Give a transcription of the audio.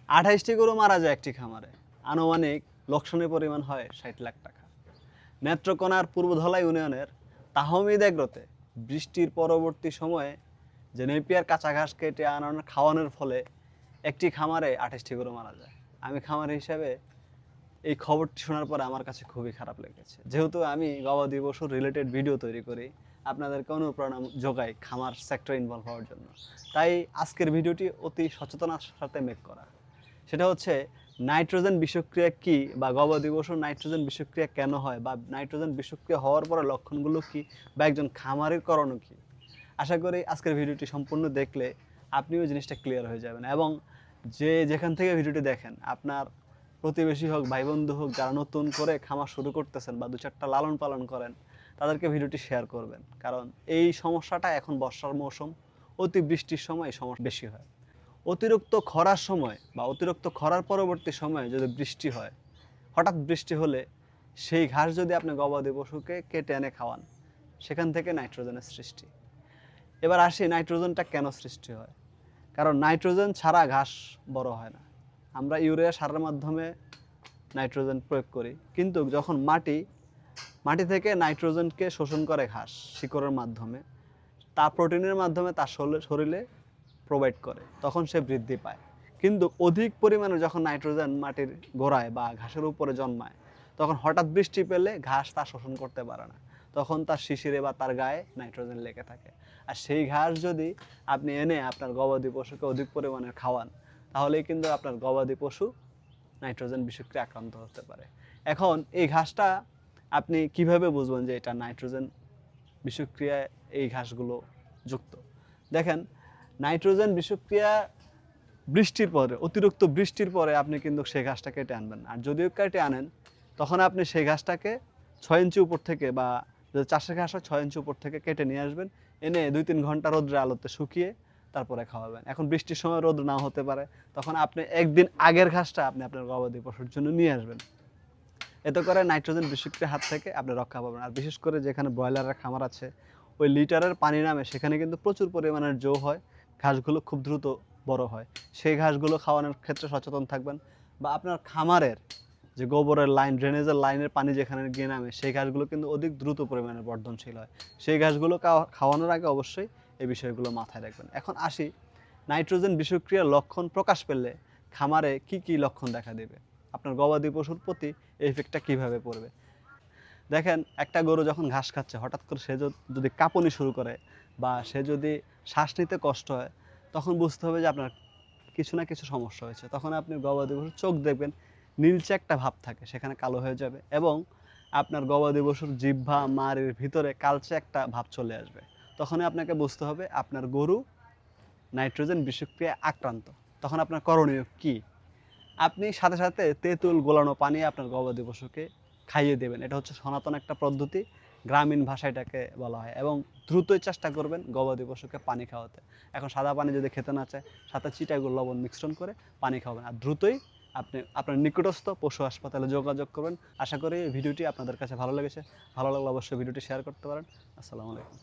28টি গরু মারা যায় একটি খামারে। আনুমানিক লোকসানের পরিমাণ হয় ৬০ লাখ টাকা। নেত্রকোনার পূর্বধলা ইউনিয়নের তাহমিদ এগ্রোতে বৃষ্টির পরবর্তী সময়ে যে নেপিয়ার কাঁচা ঘাস কেটে আনানোর খাওয়ানোর ফলে একটি খামারে 28টি গরু মারা যায়। আমি খামার হিসেবে এই খবরটি শোনার পরে আমার কাছে খুবই খারাপ লেগেছে। যেহেতু আমি গবাদি পশুর রিলেটেড ভিডিও তৈরি করি, আপনাদেরকে অনুপ্রেরণা যোগাই খামার সেক্টরে ইনভলভ হওয়ার জন্য। তাই আজকের ভিডিওটি অতি সচেতনার সাথে মেক করা। সেটা হচ্ছে নাইট্রোজেন বিষক্রিয়া কী, বা গবাদি পশুর নাইট্রোজেন বিষক্রিয়া কেন হয়, বা নাইট্রোজেন বিষক্রিয়া হওয়ার পরে লক্ষণগুলো কী, বা একজন খামারের করণীয় কী। আশা করি আজকের ভিডিওটি সম্পূর্ণ দেখলে আপনিও জিনিসটা ক্লিয়ার হয়ে যাবেন, এবং যে যেখান থেকে ভিডিওটি দেখেন, আপনার প্রতিবেশী হোক, ভাই বন্ধু হোক, যারা নতুন করে খামার শুরু করতেছেন বা দু চারটা লালন পালন করেন, তাদেরকে ভিডিওটি শেয়ার করবেন। কারণ এই সমস্যাটা এখন বর্ষার মৌসুম, অতি বৃষ্টির সময় এই সমস্যা বেশি হয়। অতিরিক্ত খরার সময় বা অতিরিক্ত খরার পরবর্তী সময়ে যদি বৃষ্টি হয়, হঠাৎ বৃষ্টি হলে সেই ঘাস যদি আপনি গবাদি পশুকে কেটে এনে খাওয়ান, সেখান থেকে নাইট্রোজেনের সৃষ্টি। এবার আসি নাইট্রোজেনটা কেন সৃষ্টি হয়। কারণ নাইট্রোজেন ছাড়া ঘাস বড় হয় না। আমরা ইউরিয়া সারের মাধ্যমে নাইট্রোজেন প্রয়োগ করি, কিন্তু যখন মাটি থেকে নাইট্রোজেনকে শোষণ করে ঘাস শিকড়ের মাধ্যমে, তা প্রোটিনের মাধ্যমে তার শরীরে প্রোভাইড করে, তখন সে বৃদ্ধি পায়। কিন্তু অধিক পরিমাণে যখন নাইট্রোজেন মাটির গোড়ায় বা ঘাসের উপরে জন্মায়, তখন হঠাৎ বৃষ্টি পেলে ঘাস তা শোষণ করতে পারে না, তখন তার শিশিরে বা তার গায়ে নাইট্রোজেন লেগে থাকে। আর সেই ঘাস যদি আপনি এনে আপনার গবাদি পশুকে অধিক পরিমাণে খাওয়ান, তাহলেই কিন্তু আপনার গবাদি পশু নাইট্রোজেন বিষক্রিয়া আক্রান্ত হতে পারে। এখন এই ঘাসটা আপনি কিভাবে বুঝবেন যে এটা নাইট্রোজেন বিষক্রিয়ায় এই ঘাসগুলো যুক্ত? দেখেন, নাইট্রোজেন বিষক্রিয়া বৃষ্টির পরে, অতিরিক্ত বৃষ্টির পরে আপনি কিন্তু সেই ঘাসটা কেটে আনবেন। আর যদিও কেটে আনেন, তখন আপনি সেই ঘাসটাকে 6 ইঞ্চি উপর থেকে, বা যদি চাষের ঘাস হয় 6 ইঞ্চি উপর থেকে কেটে নিয়ে আসবেন, এনে 2-3 ঘন্টা রোদ্রে আলোতে শুকিয়ে তারপরে খাওয়াবেন। এখন বৃষ্টির সময় রোদ নাও হতে পারে, তখন আপনি একদিন আগের ঘাসটা আপনি আপনার গবাদি পশুর জন্য নিয়ে আসবেন। এতে করে নাইট্রোজেন বিষক্রিয়ার হাত থেকে আপনি রক্ষা পাবেন। আর বিশেষ করে যেখানে ব্রয়লারের খামার আছে, ওই লিটারের পানি নামে, সেখানে কিন্তু প্রচুর পরিমাণের জৌ হয়, ঘাসগুলো খুব দ্রুত বড় হয়। সেই ঘাসগুলো খাওয়ানোর ক্ষেত্রে সচেতন থাকবেন। বা আপনার খামারের যে গোবরের লাইন, ড্রেনেজের লাইনের পানি যেখানে গিয়ে নামে, সেই ঘাসগুলো কিন্তু অধিক দ্রুত পরিমাণে বর্ধনশীল হয়। সেই ঘাসগুলো খাওয়ানোর আগে অবশ্যই এই বিষয়গুলো মাথায় রাখবেন। এখন আসি, নাইট্রোজেন বিষক্রিয়ার লক্ষণ প্রকাশ পেলে খামারে কি কি লক্ষণ দেখা দেবে, আপনার গবাদি পশুর প্রতি এই ইফেক্টটা কীভাবে পড়বে। দেখেন, একটা গরু যখন ঘাস খাচ্ছে, হঠাৎ করে সে যদি কাঁপুনি শুরু করে, বা সে যদি শ্বাস নিতে কষ্ট হয়, তখন বুঝতে হবে যে আপনার কিছু না কিছু সমস্যা হয়েছে। তখন আপনি গবাদি পশুর চোখ দেখবেন নীলচে একটা ভাব থাকে, সেখানে কালো হয়ে যাবে, এবং আপনার গবাদি পশুর জিহ্বা মাড়ির ভিতরে কালচে একটা ভাব চলে আসবে। তখনই আপনাকে বুঝতে হবে আপনার গরু নাইট্রোজেন বিষক্রিয়ায় আক্রান্ত। তখন আপনার করণীয় কী? আপনি সাথে সাথে তেঁতুল গোলানো পানি আপনার গবাদি পশুকে খাইয়ে দেবেন। এটা হচ্ছে সনাতন একটা পদ্ধতি, গ্রামীণ ভাষায় এটাকে বলা হয়। এবং দ্রুতই চেষ্টা করবেন গবাদি পশুকে পানি খাওয়াতে। এখন সাদা পানি যদি খেতে না চায়, সাথে চিটাগুড় লবণ মিশ্রণ করে পানি খাওয়াবেন। আর দ্রুতই আপনি আপনার নিকটস্থ পশু হাসপাতালে যোগাযোগ করবেন। আশা করি ভিডিওটি আপনাদের কাছে ভালো লেগেছে। ভালো লাগলে অবশ্যই ভিডিওটি শেয়ার করতে পারেন। আসসালামু আলাইকুম।